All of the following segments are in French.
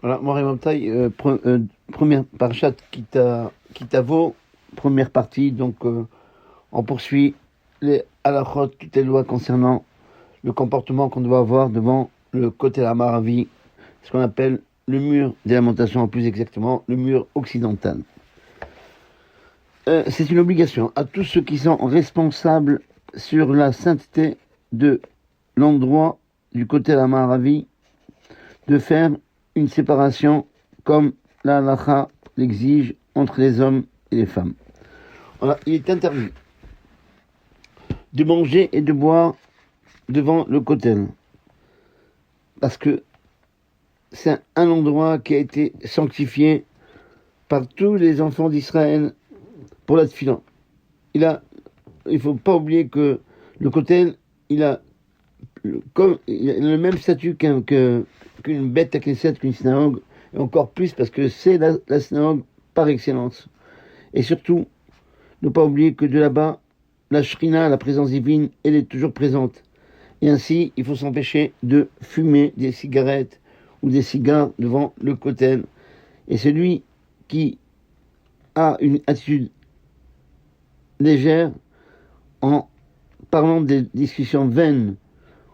Voilà, Moray Mamtaï, première parchat Kitavo, première partie, donc on poursuit les halachot, toutes les lois concernant le comportement qu'on doit avoir devant le côté Amaravi, ce qu'on appelle le mur des lamentations, plus exactement le mur occidental. C'est une obligation à tous ceux qui sont responsables sur la sainteté de l'endroit du côté Amaravi de faire une séparation comme la halacha l'exige entre les hommes et les femmes. Voilà, il est interdit de manger et de boire devant le kotel parce que c'est un endroit qui a été sanctifié par tous les enfants d'Israël pour la tefila. Il faut pas oublier que le kotel, il a le même statut qu'une bête à Knesset, qu'une synagogue, et encore plus parce que c'est la synagogue par excellence. Et surtout, ne pas oublier que de là-bas, la shrina, la présence divine, elle est toujours présente. Et ainsi, il faut s'empêcher de fumer des cigarettes ou des cigares devant le kotel. Et celui qui a une attitude légère en parlant des discussions vaines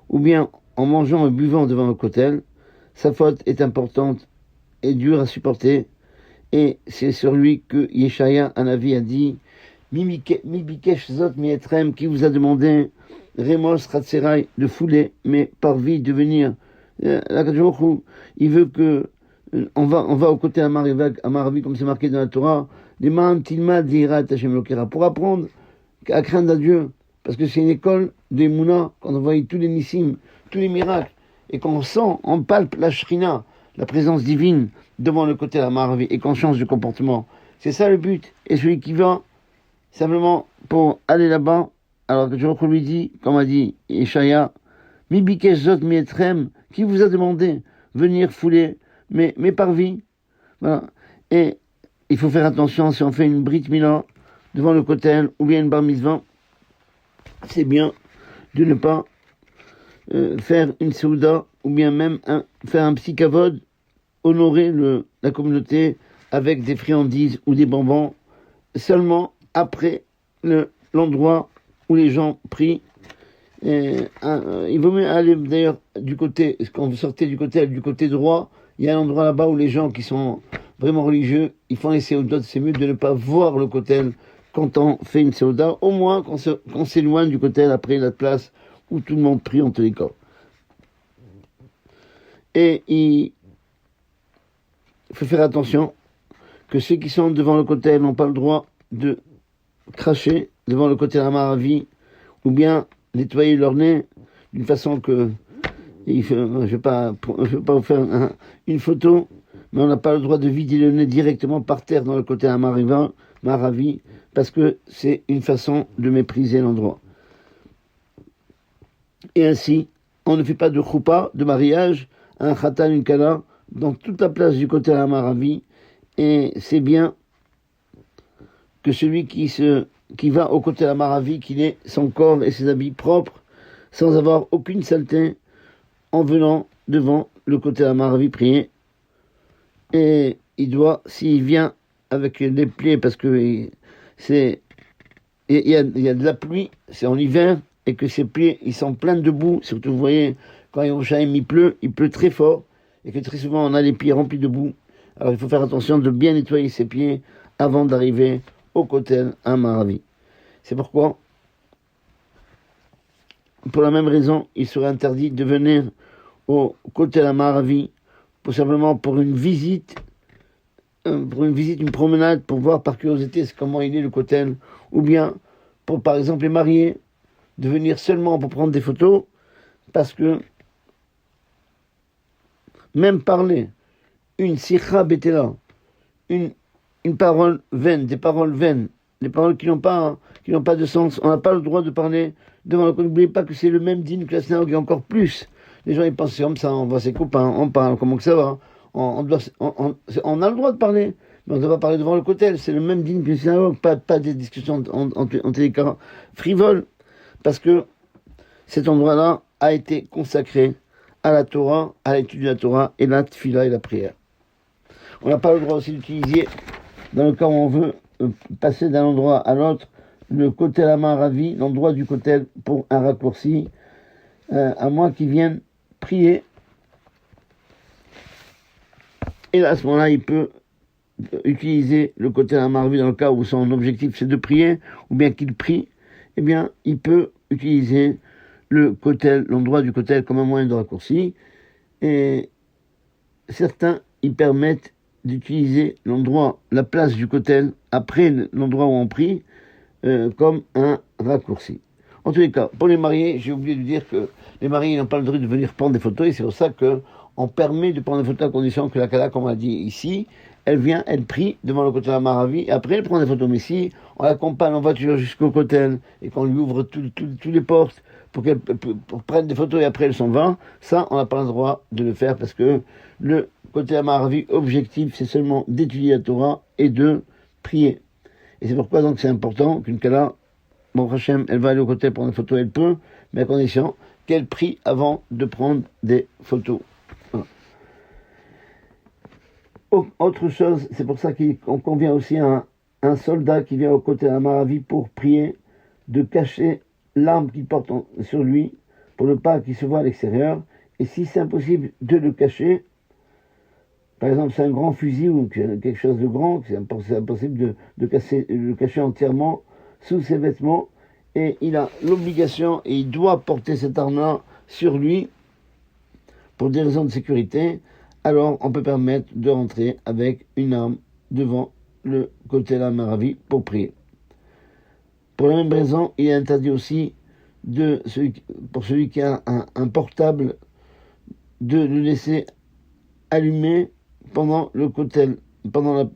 ou bien en mangeant et buvant devant le kotel, sa faute est importante et dure à supporter. Et c'est sur lui que Yeshaya, un avis, a dit Mi bikesh zot mi etrem, qui vous a demandé Remos Ratserai de fouler, mais par vie de venir. Il veut que on va au côté Amaravi, comme c'est marqué dans la Torah, des man tilma dira Hashem lokera, pour apprendre à craindre à Dieu, parce que c'est une école des Mouna, quand on voit tous les nissim, tous les miracles, et qu'on sent, on palpe la shrina, la présence divine devant le côté Amaravi, et qu'on change de comportement. C'est ça le but. Et celui qui va simplement pour aller là-bas, alors que Dieu lui dit, comme a dit Yeshaya, Mi bikesh zot mi etrem, qui vous a demandé venir fouler, mais par vie. Voilà. Et il faut faire attention, si on fait une brit mila devant le kotel, ou bien une bar mitzvah, c'est bien de ne pas faire une souda, ou bien même faire un petit kavod, honorer la communauté avec des friandises ou des bonbons, seulement après l'endroit où les gens prient. Il vaut mieux aller d'ailleurs du côté, quand vous sortez du côté droit, il y a un endroit là-bas où les gens qui sont vraiment religieux, ils font les séoudot, c'est mieux de ne pas voir le kotel quand on fait une séouda, au moins qu'on s'éloigne du kotel après la place où tout le monde prie en tous les cas. Et il faut faire attention que ceux qui sont devant le kotel n'ont pas le droit de cracher devant le kotel Amaravi ou bien nettoyer leur nez d'une façon que je ne vais pas vous faire une photo, mais on n'a pas le droit de vider le nez directement par terre dans le côté Maravi, parce que c'est une façon de mépriser l'endroit. Et ainsi, on ne fait pas de choupa, de mariage, un khatan, une kala, dans toute la place du côté Maravi, et c'est bien que celui qui va au côté Maravi, qu'il ait son corps et ses habits propres, sans avoir aucune saleté, en venant devant le côté Amaravi prier. Et il doit, s'il vient avec les plaies, parce que il y a de la pluie, c'est en hiver, et que ces pieds, ils sont pleins de boue, surtout vous voyez, quand il pleut très fort, et que très souvent on a les pieds remplis de boue. Alors il faut faire attention de bien nettoyer ses pieds avant d'arriver au côté Amaravi. C'est pourquoi, pour la même raison, il serait interdit de venir au côté Amaravi, simplement pour une visite, une promenade, pour voir par curiosité comment il est le kotel, ou bien pour par exemple les mariés, de venir seulement pour prendre des photos, parce que même parler, une sikha betela, une parole vaine, des paroles vaines, des paroles qui n'ont pas de sens, on n'a pas le droit de parler devant le kotel. N'oubliez pas que c'est le même dîne que la synagogue, et encore plus. Les gens ils pensent comme ça, on voit ses copains, on parle, comment que ça va, on a le droit de parler, mais on ne doit pas parler devant le kotel, c'est le même digne que le synagogue, pas des discussions en des cas frivoles, parce que cet endroit-là a été consacré à la Torah, à l'étude de la Torah, et la tefila et la prière. On n'a pas le droit aussi d'utiliser, dans le cas où on veut passer d'un endroit à l'autre, le côté la Maravi, l'endroit du côté pour un raccourci, à moins qu'ils viennent prier. Et là, à ce moment-là, il peut utiliser le côté la Maravi dans le cas où son objectif c'est de prier, ou bien qu'il prie, eh bien, il peut utiliser le kotel, l'endroit du kotel comme un moyen de raccourci. Et certains, ils permettent d'utiliser l'endroit, la place du kotel, après l'endroit où on prie, comme un raccourci. En tous les cas, pour les mariés, j'ai oublié de dire que les mariés n'ont pas le droit de venir prendre des photos, et c'est pour ça qu'on permet de prendre des photos à condition que la Kala, comme on l'a dit ici, elle vient, elle prie devant le kotel Maravi, et après elle prend des photos. Mais si on l'accompagne en voiture jusqu'au kotel, et qu'on lui ouvre toutes les portes, pour qu'elle prenne des photos et après elle s'en va, ça on n'a pas le droit de le faire parce que le côté Maravi objectif c'est seulement d'étudier la Torah et de prier. Et c'est pourquoi donc c'est important qu'une Kala, bon Hachem, elle va aller au côté prendre des photos, elle peut, mais à condition qu'elle prie avant de prendre des photos. Voilà. Autre chose, c'est pour ça qu'on convient aussi à un soldat qui vient au côté Maravi pour prier, de cacher l'arme qu'il porte sur lui pour ne pas qu'il se voit à l'extérieur. Et si c'est impossible de le cacher, par exemple c'est un grand fusil ou quelque chose de grand, c'est impossible de le cacher entièrement sous ses vêtements, et il a l'obligation et il doit porter cette arme-là sur lui pour des raisons de sécurité, alors on peut permettre de rentrer avec une arme devant le côté de la Maravi pour prier. Pour la même raison, il est interdit aussi pour celui qui a un portable de le laisser allumé pendant le kotel, pendant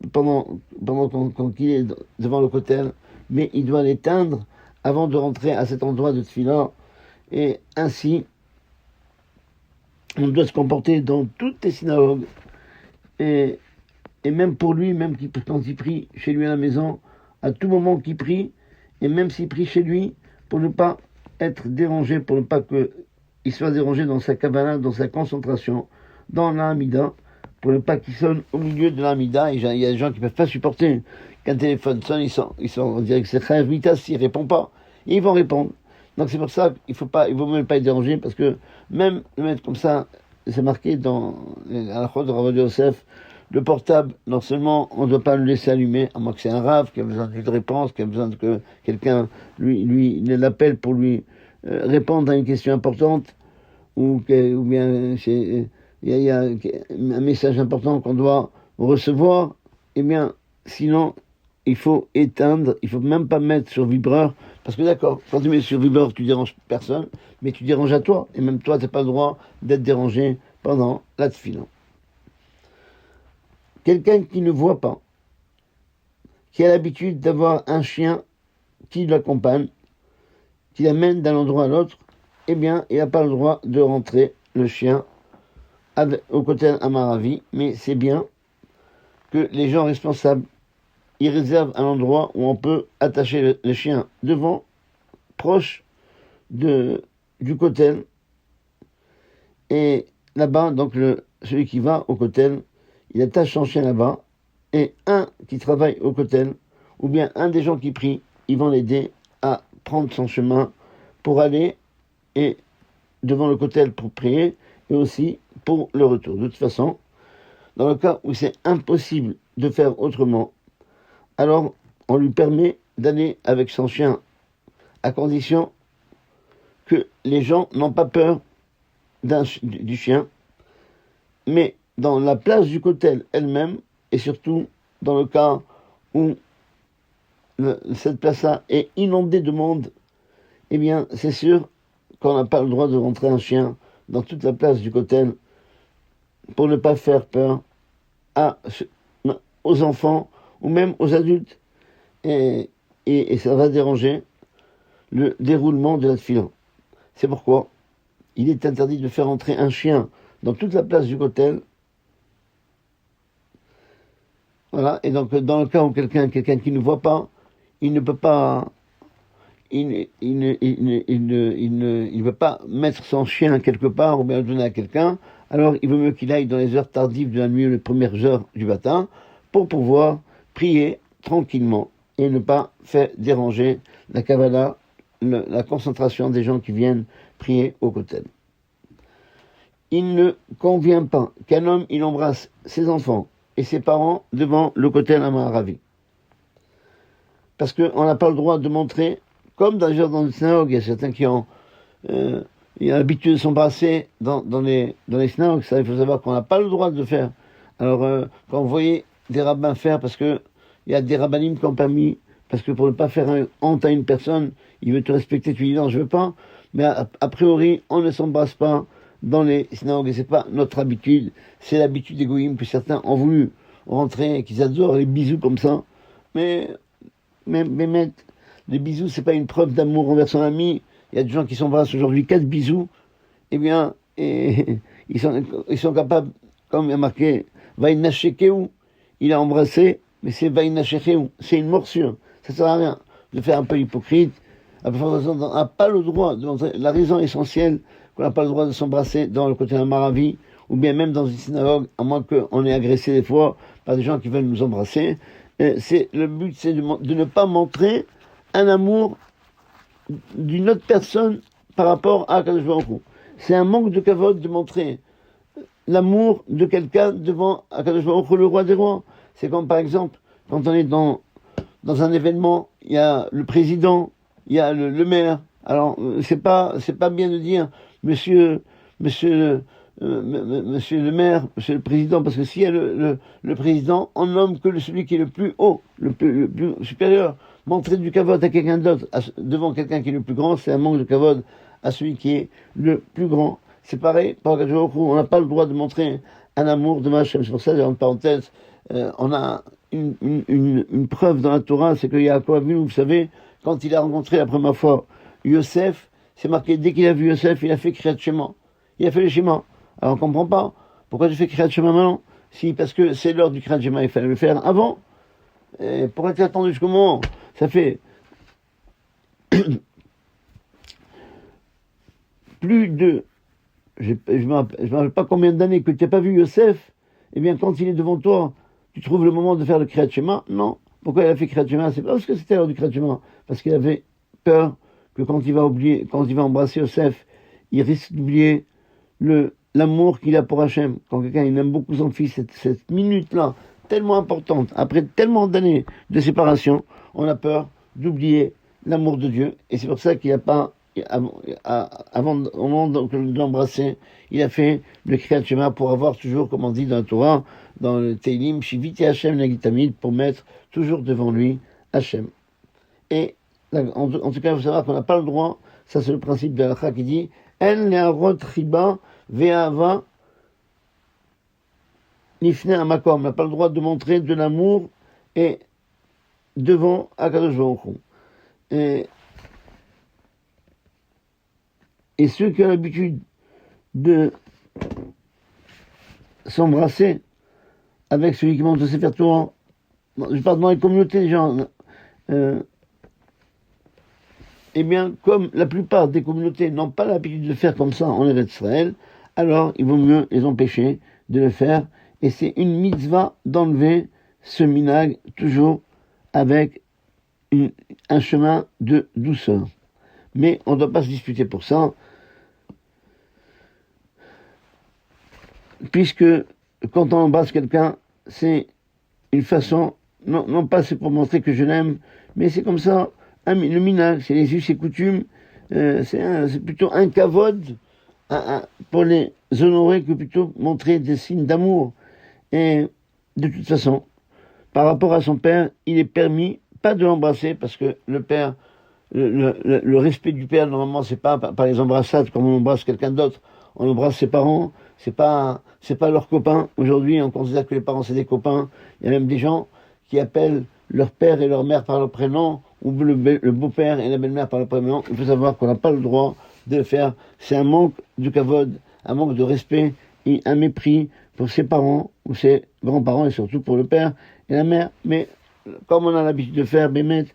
quand il est devant le kotel, mais il doit l'éteindre avant de rentrer à cet endroit de tefila. Et ainsi, on doit se comporter dans toutes les synagogues. Et même pour lui, même quand il prie chez lui à la maison, à tout moment qu'il prie, et même s'il prie chez lui, pour ne pas être dérangé, pour ne pas qu'il soit dérangé dans sa kabbalah, dans sa concentration, dans l'Amida, pour ne pas qu'il sonne au milieu de l'Amida. Il y a des gens qui ne peuvent pas supporter qu'un téléphone sonne, ils sont on dirait que c'est Chayav Mitas s'il ne répond pas. Et ils vont répondre. Donc c'est pour ça qu'il vaut même pas être dérangé, parce que même le mettre comme ça, c'est marqué dans la Chod de Rav Yosef, le portable, non seulement on ne doit pas le laisser allumer, à moins que c'est un rave qui a besoin d'une réponse, qui a besoin que quelqu'un lui l'appelle pour lui répondre à une question importante, ou bien il y a un message important qu'on doit recevoir, eh bien, sinon, il faut éteindre, il faut même pas mettre sur vibreur, parce que d'accord, quand tu mets sur vibreur, tu déranges personne, mais tu déranges à toi, et même toi, tu n'as pas le droit d'être dérangé pendant la tefila. Quelqu'un qui ne voit pas, qui a l'habitude d'avoir un chien qui l'accompagne, qui l'amène d'un endroit à l'autre, eh bien, il n'a pas le droit de rentrer le chien au côté Amaravi, mais c'est bien que les gens responsables, ils réservent un endroit où on peut attacher le chien devant, proche du kotel, et là-bas, donc celui qui va au kotel, il attache son chien là-bas, et un qui travaille au kotel, ou bien un des gens qui prient, ils vont l'aider à prendre son chemin pour aller et devant le kotel pour prier, et aussi pour le retour. De toute façon, dans le cas où c'est impossible de faire autrement, alors on lui permet d'aller avec son chien, à condition que les gens n'ont pas peur du chien, mais dans la place du kotel elle-même, et surtout dans le cas où cette place-là est inondée de monde, eh bien c'est sûr qu'on n'a pas le droit de rentrer un chien dans toute la place du kotel pour ne pas faire peur aux enfants ou même aux adultes, et ça va déranger le déroulement de la tefila. C'est pourquoi il est interdit de faire entrer un chien dans toute la place du kotel. Voilà, et donc dans le cas où quelqu'un qui ne voit pas, il ne peut pas, il ne peut pas mettre son chien quelque part ou bien le donner à quelqu'un, alors il vaut mieux qu'il aille dans les heures tardives de la nuit ou les premières heures du matin pour pouvoir prier tranquillement et ne pas faire déranger la Kavala, la concentration des gens qui viennent prier au Kotel. Il ne convient pas qu'un homme il embrasse ses enfants et ses parents devant le Kotel Amaharavi. Parce qu'on n'a pas le droit de montrer, comme d'ailleurs dans les synagogues, il y a certains qui ont l'habitude de s'embrasser dans les synagogues. Ça, il faut savoir qu'on n'a pas le droit de le faire. Alors, quand vous voyez des rabbins faire, parce que il y a des rabbinim qui ont permis, parce que pour ne pas faire honte à une personne, il veut te respecter, tu dis non, je veux pas, mais a priori, on ne s'embrasse pas dans les synagogues, et c'est pas notre habitude, c'est l'habitude des goïms que certains ont voulu rentrer, qu'ils adorent les bisous comme ça, mais les bisous, c'est pas une preuve d'amour envers son ami. Il y a des gens qui s'embrassent aujourd'hui 4 bisous, eh bien, et ils sont capables, comme il y a marqué, Vaïnachekeu, il a embrassé, mais c'est Vaïnachekeu, c'est une morsure, ça sert à rien de faire un peu hypocrite. On n'a pas le droit de montrer, la raison essentielle qu'on n'a pas le droit de s'embrasser dans le côté d'un maravi, ou bien même dans une synagogue, à moins qu'on ait agressé des fois par des gens qui veulent nous embrasser. Le but, c'est de ne pas montrer un amour d'une autre personne par rapport à Akadosh Baruch Hu. C'est un manque de kavod de montrer l'amour de quelqu'un devant Akadosh Baruch Hu, le roi des rois. C'est comme par exemple, quand on est dans un événement, il y a le président, il y a le maire. Alors, c'est pas bien de dire, monsieur le maire, monsieur le président, parce que s'il y a le président, on nomme que celui qui est le plus haut, le plus supérieur. Montrer du kavod à quelqu'un d'autre, devant quelqu'un qui est le plus grand, c'est un manque de kavod à celui qui est le plus grand. C'est pareil, par exemple, on n'a pas le droit de montrer un amour de Hachem. C'est pour ça, en parenthèse, on a une preuve dans la Torah, c'est que Yaakov Avinu, vous savez, quand il a rencontré la première fois Yosef, c'est marqué, dès qu'il a vu Yosef, il a fait Kriyat Shema. Il a fait le Shema. Alors on comprend pas. Pourquoi tu fais Kriyat Shema maintenant? Si, parce que c'est l'heure du Kriyat Shema, il fallait le faire avant. Et pourquoi tu attendu jusqu'au moment? Ça fait plus de, je me rappelle pas combien d'années que tu n'as pas vu Yosef. Eh bien, quand il est devant toi, tu trouves le moment de faire le Kriyat Shema? Non. Pourquoi il a fait Kriyat Shema? C'est pas parce que c'était l'heure du Kriyat Shema. Parce qu'il avait peur que quand il va embrasser Yosef, il risque d'oublier l'amour qu'il a pour Hachem. Quand quelqu'un il aime beaucoup son fils, cette minute-là, tellement importante, après tellement d'années de séparation, on a peur d'oublier l'amour de Dieu. Et c'est pour ça qu'il n'a pas, au moment de l'embrasser, il a fait le Kriyat Shema pour avoir toujours, comme on dit dans la Torah, dans le Teilim, Shiviti Hachem Nagitamid, pour mettre toujours devant lui Hachem. Et en tout cas, il faut savoir qu'on n'a pas le droit, ça c'est le principe de l'Alakha qui dit, En le'arot riba ve'ava nifne amakom. On n'a pas le droit de montrer de l'amour et devant Akadosh Baruch Hu. Et ceux qui ont l'habitude de s'embrasser avec celui qui monte au Sefer Torah, je parle dans les communautés des gens, eh bien, comme la plupart des communautés n'ont pas l'habitude de faire comme ça en Eretz Israël, alors il vaut mieux les empêcher de le faire. Et c'est une mitzvah d'enlever ce minag toujours avec un chemin de douceur. Mais on ne doit pas se disputer pour ça, puisque quand on embrasse quelqu'un, c'est une façon, non pas c'est pour montrer que je l'aime, mais c'est comme ça, le minag, c'est les us et coutumes, c'est plutôt un kavod pour les honorer que plutôt montrer des signes d'amour. Et de toute façon, par rapport à son père, il est permis pas de l'embrasser parce que le père, le respect du père, normalement, c'est pas par les embrassades comme on embrasse quelqu'un d'autre. On embrasse ses parents, c'est pas leurs copains. Aujourd'hui, on considère que les parents c'est des copains. Il y a même des gens qui appellent leur père et leur mère par leur prénom, ou le beau-père et la belle-mère par leur prénom. Il faut savoir qu'on n'a pas le droit de le faire. C'est un manque de kavod, un manque de respect et un mépris pour ses parents ou ses grands-parents et surtout pour le père et la mère. Mais comme on a l'habitude de faire, Bémet,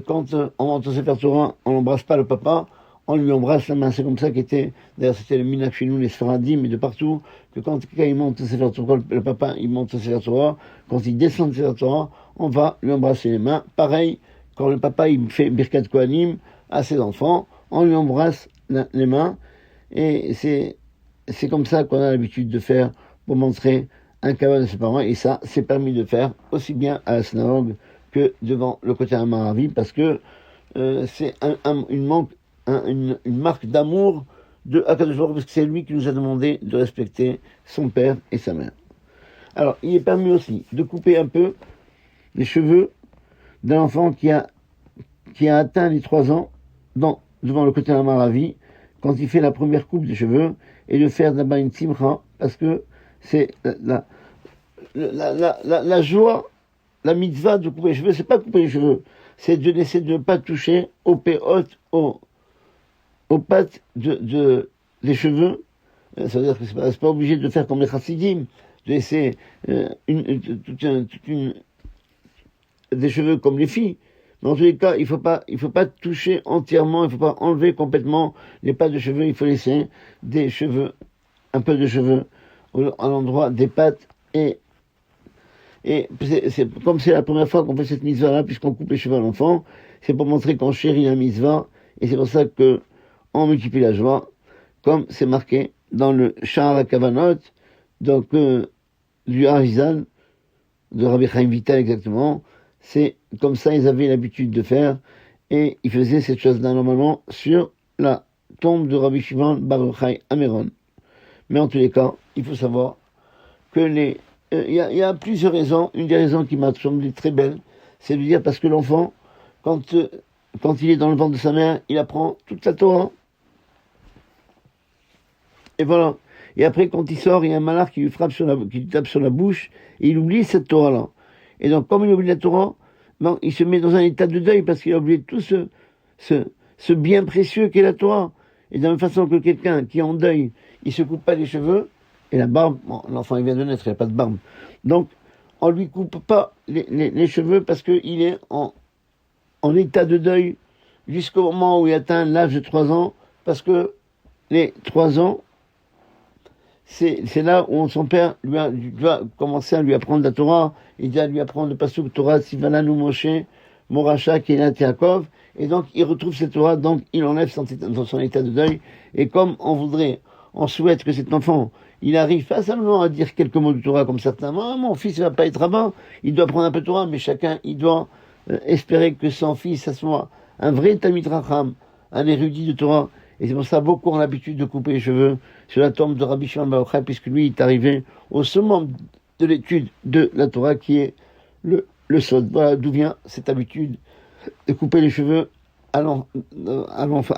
quand on monte au Sefer Torah, on n'embrasse pas le papa, on lui embrasse la main. C'est comme ça qu'était, d'ailleurs c'était le minhag chez nous, les Sfaradim, et de partout, que quand il monte au Sefer Torah, le papa il monte au Sefer Torah, quand il descend au Sefer Torah, on va lui embrasser les mains. Pareil, quand le papa il fait Birkat Kohanim à ses enfants, on lui embrasse les mains, et c'est comme ça qu'on a l'habitude de faire pour montrer un kavod de ses parents, et ça, c'est permis de faire aussi bien à la synagogue que devant le côté Amaravi, parce que c'est une marque d'amour de Akadosh Baruch Hu, parce que c'est lui qui nous a demandé de respecter son père et sa mère. Alors, il est permis aussi de couper un peu les cheveux d'un enfant qui a atteint les 3 ans devant le côté Amaravi, quand il fait la première coupe de cheveux, et de faire d'abord une simcha, parce que c'est la joie, la mitzvah de couper les cheveux, c'est pas couper les cheveux, c'est de laisser de ne pas toucher aux péotes, aux pattes des cheveux. Ça veut dire que c'est pas obligé de faire comme les chassidim, de laisser des cheveux comme les filles. Mais en tous les cas, il faut pas toucher entièrement, il faut pas enlever complètement les pattes de cheveux, il faut laisser des cheveux, un peu de cheveux à l'endroit des pattes, et comme c'est la première fois qu'on fait cette mitzvah-là, puisqu'on coupe les cheveux à l'enfant, c'est pour montrer qu'on chérit la mitzvah, et c'est pour ça que on multiplie la joie, comme c'est marqué dans le Sha'ar HaKavanot, donc du Harizal, de Rabbi Chaim Vital exactement. C'est comme ça ils avaient l'habitude de faire, et ils faisaient cette chose-là normalement sur la tombe de Rabbi Shimon Bar Yochai à Méron. Mais en tous les cas, il faut savoir que il y a plusieurs raisons. Une des raisons qui m'a semblé très belle, c'est de dire parce que l'enfant, quand il est dans le ventre de sa mère, il apprend toute la Torah. Et voilà. Et après, quand il sort, il y a un malach qui lui tape sur la bouche, et il oublie cette Torah-là. Et donc, comme il oublie la Torah, ben, il se met dans un état de deuil parce qu'il a oublié tout ce bien précieux qu'est la Torah. Et de la même façon que quelqu'un qui est en deuil, il se coupe pas les cheveux, et la barbe, bon, l'enfant il vient de naître, il n'a pas de barbe. Donc, on lui coupe pas les cheveux parce qu'il est en état de deuil jusqu'au moment où il atteint l'âge de 3 ans, parce que les 3 ans, c'est là où son père doit commencer à lui apprendre la Torah, il doit lui apprendre le pasuk Torah, Sivalanu Moshe, Moracha, Kelat Yaakov, et donc il retrouve cette Torah, donc il enlève dans son état de deuil, et comme on souhaite que cet enfant, il arrive pas simplement à dire quelques mots de Torah comme certains, mon fils il va pas être rabbin, il doit apprendre un peu de Torah, mais chacun, il doit espérer que son fils, ça soit un vrai Talmid Racham, un érudit de Torah. Et c'est pour ça beaucoup ont l'habitude de couper les cheveux sur la tombe de Rabbi Shimon Bar Yochai, puisque lui est arrivé au summum de l'étude de la Torah, qui est le sod. Voilà d'où vient cette habitude de couper les cheveux à l'enfant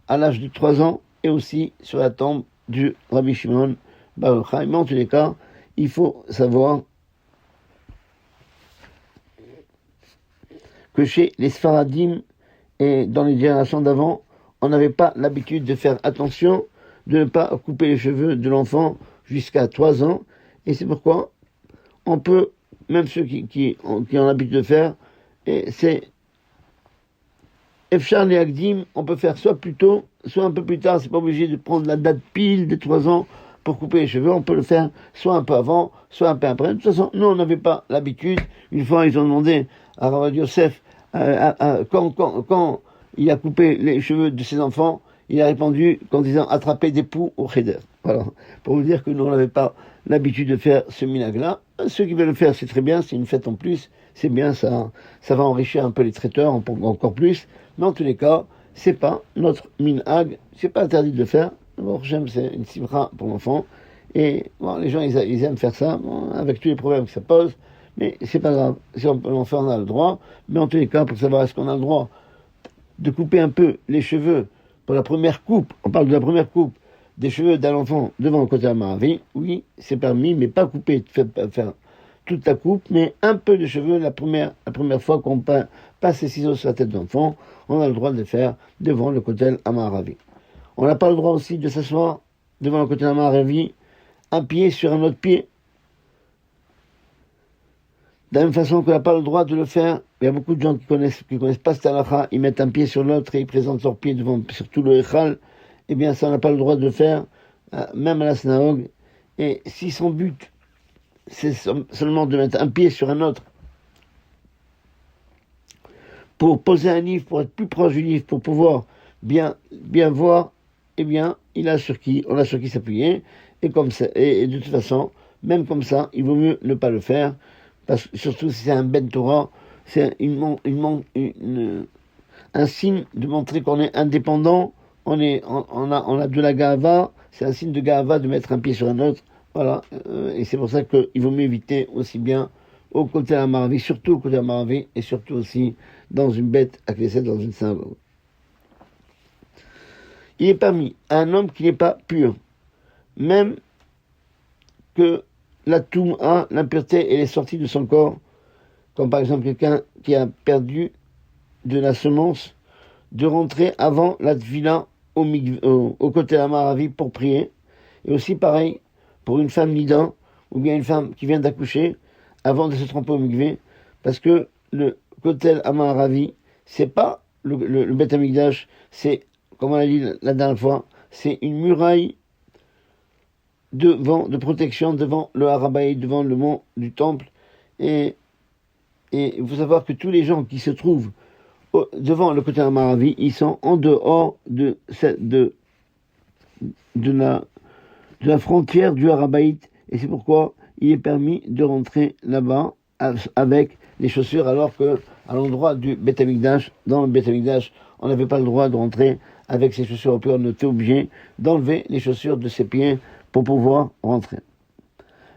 à l'âge de 3 ans, et aussi sur la tombe du Rabbi Shimon Bar Yochai. Mais en tous les cas, il faut savoir que chez les Sfaradim et dans les générations d'avant, on n'avait pas l'habitude de faire attention, de ne pas couper les cheveux de l'enfant jusqu'à 3 ans, et c'est pourquoi on peut, même ceux qui ont l'habitude de faire, et c'est Efchar et Agdim, on peut faire soit plus tôt, soit un peu plus tard, c'est pas obligé de prendre la date pile des 3 ans pour couper les cheveux, on peut le faire soit un peu avant, soit un peu après. De toute façon, nous on n'avait pas l'habitude. Une fois ils ont demandé à Rav Yosef, quand il a coupé les cheveux de ses enfants, il a répondu qu'en disant attraper des poux au cheder. Voilà. Pour vous dire que nous, on n'avait pas l'habitude de faire ce minhag-là. Ceux qui veulent le faire, c'est très bien, c'est une fête en plus, c'est bien, ça va enrichir un peu les traiteurs encore plus. Mais en tous les cas, c'est pas notre minhag, c'est pas interdit de le faire. Bon, j'aime, c'est une simra pour l'enfant. Et bon, les gens, ils aiment faire ça, bon, avec tous les problèmes que ça pose. Mais c'est pas grave, si on peut l'en faire, on a le droit. Mais en tous les cas, pour savoir est-ce qu'on a le droit de couper un peu les cheveux pour la première coupe, on parle de la première coupe des cheveux d'un enfant devant le côté Amaravi, oui, c'est permis, mais pas couper, faire toute la coupe, mais un peu de cheveux la première fois qu'on passe les ciseaux sur la tête de l'enfant, on a le droit de le faire devant le côté Amaravi. On n'a pas le droit aussi de s'asseoir devant le côté Amaravi, un pied sur un autre pied. De la même façon qu'on n'a pas le droit de le faire il y a beaucoup de gens qui connaissent pas cette halakha, ils mettent un pied sur l'autre et ils présentent leur pied devant, sur tout le echal, eh bien, ça, on n'a pas le droit de le faire, même à la synagogue. Et si son but, c'est seulement de mettre un pied sur un autre, pour poser un livre, pour être plus proche du livre, pour pouvoir bien voir, eh bien, on a sur qui s'appuyer, et comme ça, et de toute façon, même comme ça, il vaut mieux ne pas le faire, parce que surtout si c'est un Ben Torah, c'est un signe de montrer qu'on est indépendant, on a de la gava, c'est un signe de gava de mettre un pied sur un autre, voilà, et c'est pour ça qu'il vaut mieux éviter aussi bien au côté de la Maravi, surtout au côté de la Maravi, et surtout aussi dans une bête à Knesset, dans une synagogue. Il est permis à un homme qui n'est pas pur, même que la touma, l'impureté, elle est sortie de son corps, comme par exemple quelqu'un qui a perdu de la semence, de rentrer avant la tvila au côté de la Maravi pour prier. Et aussi pareil pour une femme nida, ou bien une femme qui vient d'accoucher, avant de se tromper au mikvé, parce que le Kotel Amaravi, c'est pas le Beth Amikdash, c'est, comme on a dit la dernière fois, c'est une muraille de protection devant le Harabaï, devant le mont du temple. Et il faut savoir que tous les gens qui se trouvent devant le Kotel Amaravi, ils sont en dehors de la frontière du Harabaït. Et c'est pourquoi il est permis de rentrer là-bas avec les chaussures, alors que à l'endroit du Beth Amikdash, dans le Beth Amikdash, on n'avait pas le droit de rentrer avec ses chaussures au pied, on était obligé d'enlever les chaussures de ses pieds pour pouvoir rentrer.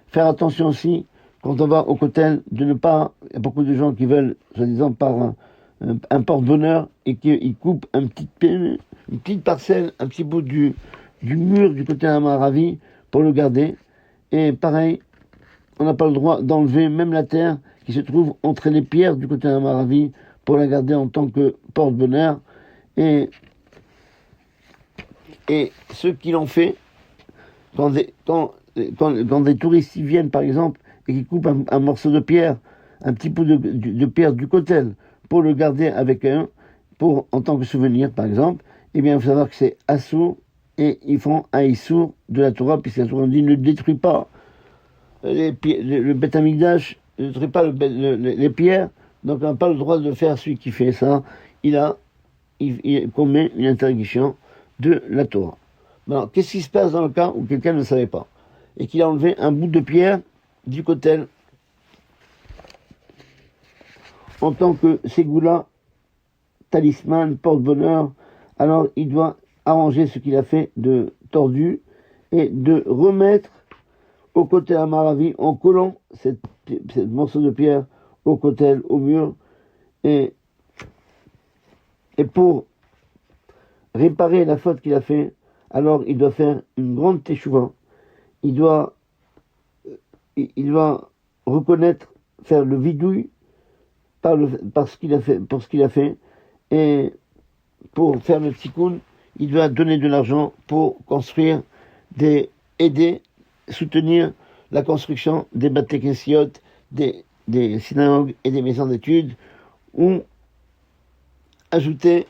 Faire attention aussi, quand on va au Kotel, de ne pas, il y a beaucoup de gens qui veulent, soi-disant par un porte-bonheur, et qui coupent une petite parcelle, un petit bout du mur du côté Amaravi pour le garder. Et pareil, on n'a pas le droit d'enlever même la terre qui se trouve entre les pierres du côté Amaravi pour la garder en tant que porte-bonheur. Et ceux qui l'ont fait, quand des touristes y viennent par exemple et qui coupent un morceau de pierre, un petit bout de pierre du Kotel pour le garder avec eux, en tant que souvenir par exemple, eh bien il faut savoir que c'est assourd, et ils font un issour de la Torah, puisque la Torah dit ne détruis pas le Beth Amikdash, ne détruis pas les pierres, donc on n'a pas le droit de faire. Celui qui fait ça, il commet une interdiction de la Torah. Alors, qu'est-ce qui se passe dans le cas où quelqu'un ne savait pas et qu'il a enlevé un bout de pierre du Kotel en tant que ségoula, talisman, porte-bonheur? Alors il doit arranger ce qu'il a fait de tordu et de remettre au côté Amaravi en collant cette morceau de pierre au Kotel, au mur, et pour réparer la faute qu'il a fait, alors il doit faire une grande teshuva. Il doit reconnaître, faire le vidouille pour ce qu'il a fait, et pour faire le tikkun, il doit donner de l'argent pour construire aider, soutenir la construction des Bate Knesiyot, des synagogues et des maisons d'études, ou ajouter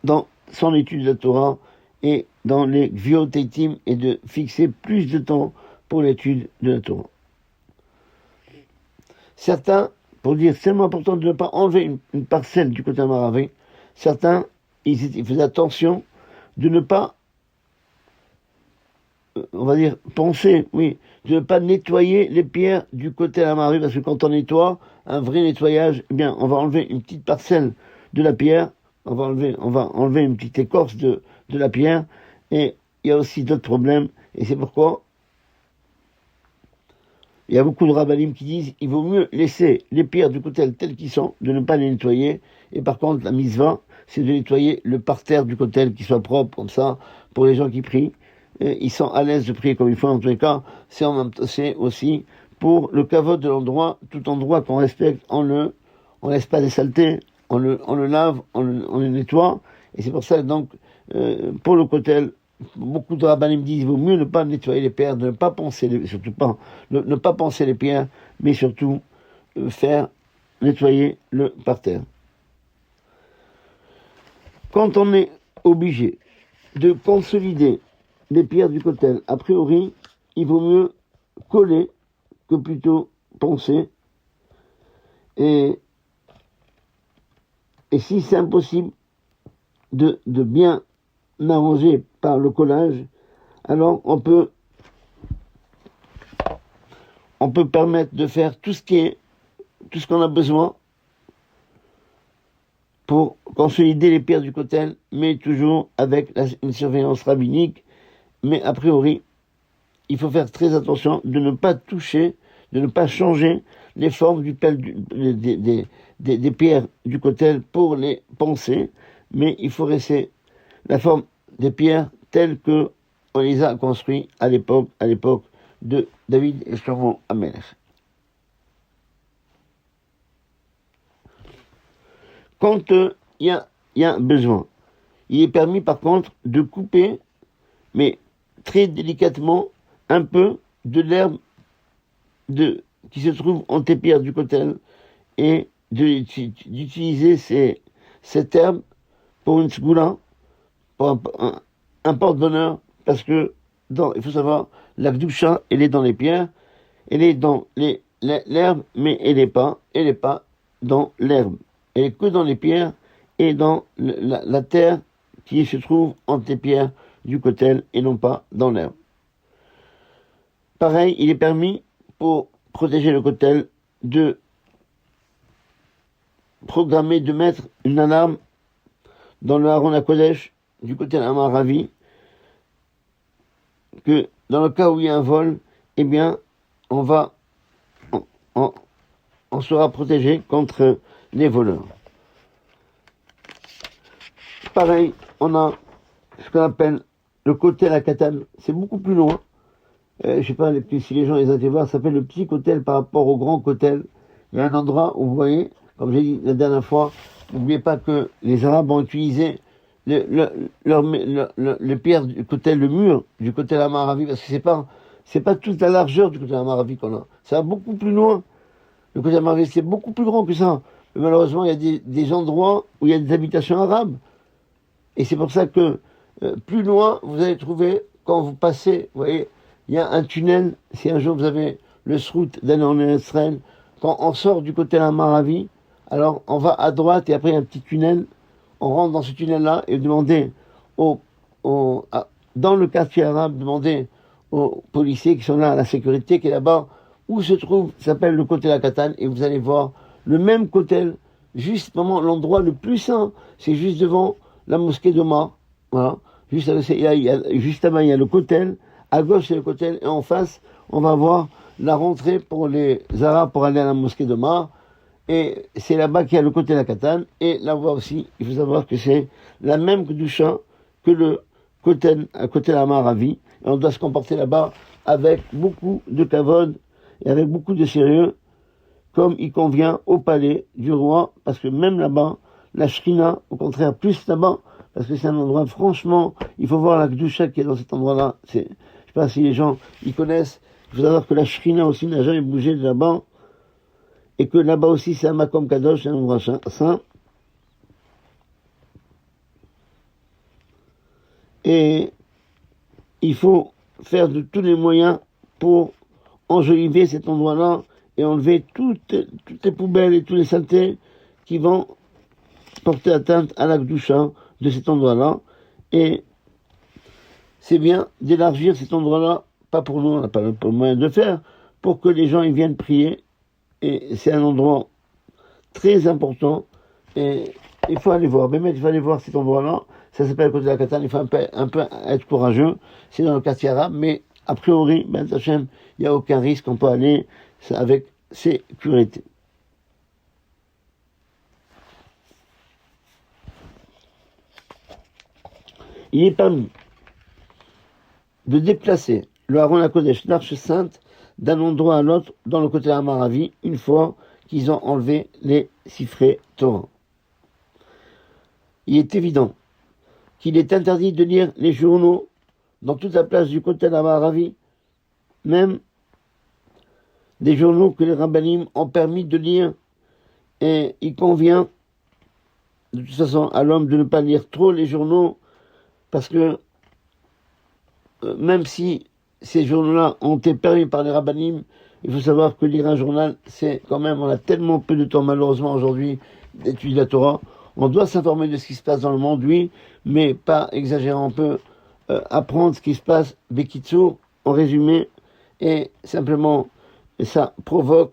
dans son étude de la Torah et dans les Gviot Teitim, et de fixer plus de temps pour l'étude de la Torah. Certains, pour dire c'est tellement important de ne pas enlever une parcelle du côté Amaravi, certains, ils faisaient attention de ne pas, on va dire, penser, de ne pas nettoyer les pierres du côté Amaravi, parce que quand on nettoie, un vrai nettoyage, eh bien, on va enlever une petite parcelle de la pierre, on va enlever une petite écorce de la pierre, et il y a aussi d'autres problèmes, et c'est pourquoi il y a beaucoup de rabbanim qui disent il vaut mieux laisser les pierres du Kotel telles qu'ils sont, de ne pas les nettoyer, et par contre la mitzvah, c'est de nettoyer le parterre du Kotel, qui soit propre, comme ça, pour les gens qui prient, et ils sont à l'aise de prier comme il faut. En tous les cas, c'est aussi pour le kavod de l'endroit, tout endroit qu'on respecte, on laisse pas des saletés, on le lave, on le nettoie, et c'est pour ça donc pour le Kotel, beaucoup de rabbanim disent il vaut mieux ne pas nettoyer les pierres, ne pas penser les pierres, mais surtout faire nettoyer le parterre. Quand on est obligé de consolider les pierres du kotel, a priori, il vaut mieux coller que plutôt poncer. Et si c'est impossible de bien arranger par le collage, alors on peut permettre de faire tout ce qu'on a besoin pour consolider les pierres du kotel, mais toujours avec une surveillance rabbinique. Mais a priori, il faut faire très attention de ne pas toucher, de ne pas changer les formes des pierres du kotel pour les poncer, mais il faut rester la forme des pierres telles que on les a construites à l'époque de David et Shlomo Amelech. Quand il y a besoin, il est permis par contre de couper, mais très délicatement, un peu de l'herbe qui se trouve entre les pierres du kotel et d'utiliser cette herbe pour une sgoula, pour un porte-bonheur, parce que il faut savoir, la gdusha, elle est dans les pierres, elle est dans l'herbe, mais elle n'est pas dans l'herbe. Elle est que dans les pierres et dans la terre qui se trouve entre les pierres du kotel et non pas dans l'herbe. Pareil, il est permis pour protéger le kotel de programmer, de mettre une alarme dans le Haron HaKodesh du kotel Amaravi, que dans le cas où il y a un vol, eh bien, on sera protégé contre les voleurs. Pareil, on a ce qu'on appelle le kotel à Katan, c'est beaucoup plus loin. Je sais pas si les gens les ont été voir, ça s'appelle le petit kotel par rapport au grand kotel. Il y a un endroit où vous voyez, comme j'ai dit la dernière fois, n'oubliez pas que les Arabes ont utilisé les pierres du kotel, le mur du kotel Amaravi, parce que c'est pas toute la largeur du kotel Amaravi qu'on a. Ça va beaucoup plus loin. Le kotel Amaravi, c'est beaucoup plus grand que ça. Mais malheureusement, il y a des endroits où il y a des habitations arabes. Et c'est pour ça que plus loin, vous allez trouver, quand vous passez, vous voyez, il y a un tunnel. Si un jour vous avez le srout d'aller en Israël, quand on sort du côté de la Maravi, alors on va à droite et après il y a un petit tunnel. On rentre dans ce tunnel-là et vous demandez dans le quartier arabe, demandez aux policiers qui sont là, à la sécurité qui est là-bas, où se trouve, ça s'appelle le côté de la Catane, et vous allez voir le même côté, juste vraiment l'endroit le plus sain, c'est juste devant la mosquée d'Omar, voilà. Juste là-bas, il y a le kotel, à gauche c'est le kotel, et en face, on va voir la rentrée pour les Arabes pour aller à la mosquée d'Omar, et c'est là-bas qu'il y a le kotel à Catane, et là-bas aussi, il faut savoir que c'est la même Kedusha que le kotel à côté de la Maravi, et on doit se comporter là-bas avec beaucoup de kavod, et avec beaucoup de sérieux, comme il convient au palais du roi, parce que même là-bas, la Shrina, au contraire, plus là-bas, parce que c'est un endroit, franchement, il faut voir la Kedusha qui est dans cet endroit-là. Je sais pas si les gens y connaissent. Il faut savoir que la Shrina aussi n'a jamais bougé de là-bas, et que là-bas aussi c'est un Makom Kadosh, c'est un endroit saint. Et il faut faire de tous les moyens pour enjoliver cet endroit-là et enlever toutes les poubelles et tous les saletés qui vont porter atteinte à la Kedusha de cet endroit-là. Et c'est bien d'élargir cet endroit-là, pas pour nous, on n'a pas le moyen de le faire, pour que les gens y viennent prier. Et c'est un endroit très important. Et il faut aller voir. Mais il faut aller voir cet endroit-là. Ça s'appelle le côté de la Catane. Il faut un peu être courageux. C'est dans le quartier arabe. Mais a priori, Ben Hachem, il n'y a aucun risque. On peut aller avec sécurité. Il est permis de déplacer le Haron HaKodesh, l'arche sainte, d'un endroit à l'autre dans le côté de la Maravi, une fois qu'ils ont enlevé les siffrés Torah. Il est évident qu'il est interdit de lire les journaux dans toute la place du côté de la Maravi, même des journaux que les rabbinim ont permis de lire Et il convient, de toute façon, à l'homme de ne pas lire trop les journaux, parce que même si ces journaux-là ont été permis par les rabbinim, il faut savoir que lire un journal, c'est quand même, on a tellement peu de temps malheureusement aujourd'hui d'étudier la Torah. On doit s'informer de ce qui se passe dans le monde, oui, mais pas exagérer un peu, apprendre ce qui se passe, Bekitsour, en résumé, et simplement, ça provoque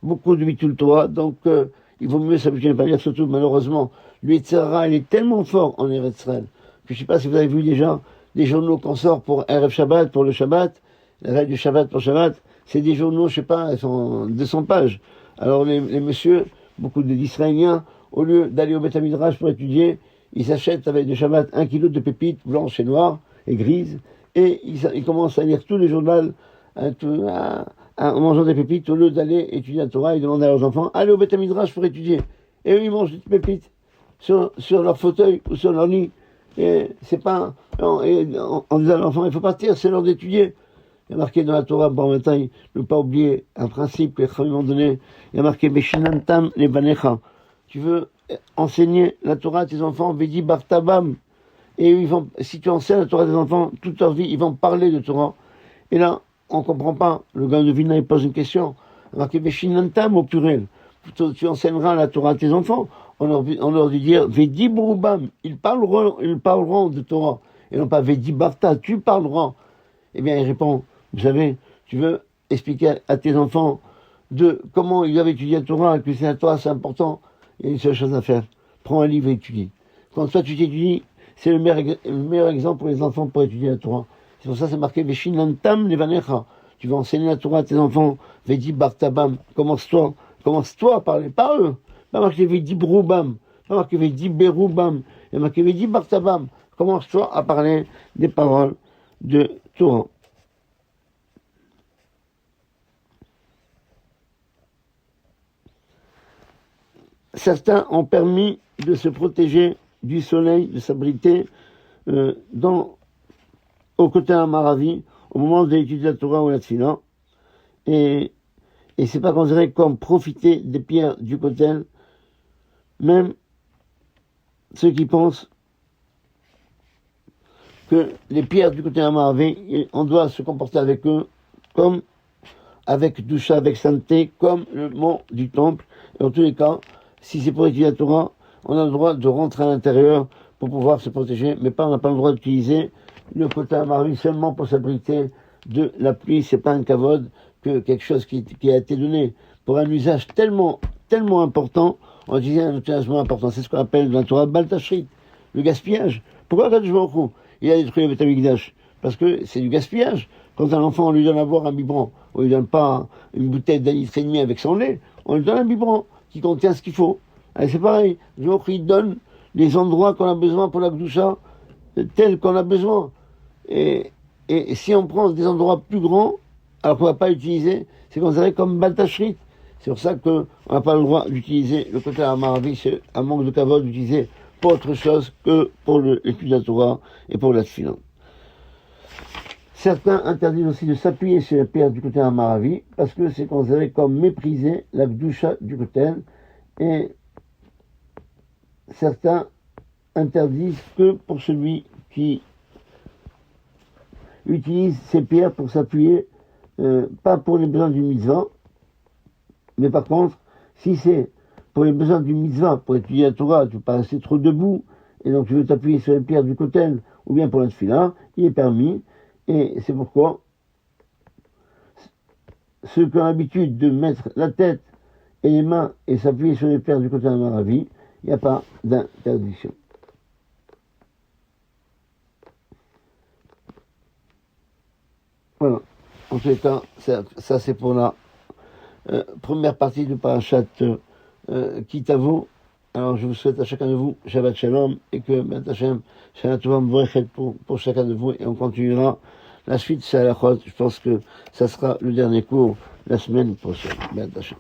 beaucoup de bitul Torah, donc il vaut mieux s'habituer à ne pas lire, surtout malheureusement, le Yetzirah, il est tellement fort en Eretz Israël, que je ne sais pas si vous avez vu déjà des journaux qu'on sort pour RF Shabbat, pour le Shabbat, la veille du Shabbat pour Shabbat, c'est des journaux, je sais pas, ils sont 200 pages. Alors les messieurs, beaucoup d'Israéliens, au lieu d'aller au Beth Midrash pour étudier, ils s'achètent avec de Shabbat 1 kilo de pépites blanches et noires et grises, et ils commencent à lire tous les journaux en mangeant des pépites, au lieu d'aller étudier la Torah, ils demandent à leurs enfants, allez au Beth Midrash pour étudier. Et eux, ils mangent des pépites sur leur fauteuil ou sur leur lit. Et c'est pas, en disant à l'enfant, il faut partir, c'est l'heure d'étudier. Il y a marqué dans la Torah, bon matin, ne pas oublier un principe que les Chachamim ont donné. Il y a marqué, Beshinantam les banecha. Tu veux enseigner la Torah à tes enfants, Vedi Bartabam. Et ils vont, si tu enseignes la Torah à tes enfants, toute leur vie, ils vont parler de Torah. Et là, on comprend pas. Le gars de Vilna, il pose une question. Il y a marqué, Beshinantam au pluriel. Tu enseigneras la Torah à tes enfants. On leur dit dire, Vedi Broubam. Ils parleront de Torah. Et non pas Vedi Barta, tu parleras. Eh bien, il répond, vous savez, tu veux expliquer à tes enfants de comment ils doivent étudier la Torah, que c'est la Torah, c'est important. Il y a une seule chose à faire. Prends un livre et étudie. Quand toi tu t'étudies, c'est le meilleur exemple pour les enfants pour étudier la Torah. C'est pour ça que c'est marqué Veshin Lantam Levanecha. Tu vas enseigner la Torah à tes enfants. Vedi Bartabam. Commence-toi à parler. Pas eux. Pas marqué Vedi Broubam. Pas marqué Vedi Beroubam. Il y a marqué Vedi Bartabam. Commence-toi à parler des paroles de Torah. Certains ont permis de se protéger du soleil, de s'abriter au côté Amaravi, au moment de l'étude de la Torah ou la Tfila. Et c'est pas considéré comme profiter des pierres du Kotel, même ceux qui pensent que les pierres du côté Amaravi, on doit se comporter avec eux comme avec doucha, avec sainteté, comme le mont du temple. Et en tous les cas, si c'est pour étudier la Torah, on a le droit de rentrer à l'intérieur pour pouvoir se protéger, mais on n'a pas le droit d'utiliser le côté Amaravi seulement pour s'abriter de la pluie. C'est pas un kavod que quelque chose qui a été donné pour un usage tellement important. On disait un usage important. C'est ce qu'on appelle dans la Torah Baltashrit, le gaspillage. Pourquoi Kadosh Baruch Hu, il a détruit le Beth Amikdash? Parce que c'est du gaspillage. Quand un enfant, on lui donne à boire un biberon, on lui donne pas une bouteille d'1,5 litre avec son lait, on lui donne un biberon qui contient ce qu'il faut. Allez, c'est pareil. Il donne les endroits qu'on a besoin pour la Gdusha, tels qu'on a besoin. Et si on prend des endroits plus grands, alors qu'on ne va pas utiliser, c'est considéré comme Baltashrit. C'est pour ça qu'on n'a pas le droit d'utiliser le côté Amaravi, c'est un manque de kavod d'utiliser pour autre chose que pour l'étude de la Torah et pour la Tfila. Certains interdisent aussi de s'appuyer sur les pierres du côté Amaravi, parce que c'est considéré comme mépriser la Gdusha du côté. Et certains interdisent que pour celui qui utilise ces pierres pour s'appuyer, pas pour les besoins du mitzvah, mais par contre, si c'est pour les besoins du mitzvah, pour étudier la Torah, tu ne veux pas rester trop debout, et donc tu veux t'appuyer sur les pierres du kotel, ou bien pour la tefila, il est permis, et c'est pourquoi ceux qui ont l'habitude de mettre la tête et les mains et s'appuyer sur les pierres du kotel Amaravi, il n'y a pas d'interdiction. Voilà. En tout cas, ça c'est pour la première partie du parashat Kitavo. Alors je vous souhaite à chacun de vous Shabbat Shalom et que Ben Hashem Shana Tova M'vorechet pour chacun de vous, et on continuera la suite. C'est à la chôte. Je pense que ça sera le dernier cours la semaine prochaine. Ben Hashem.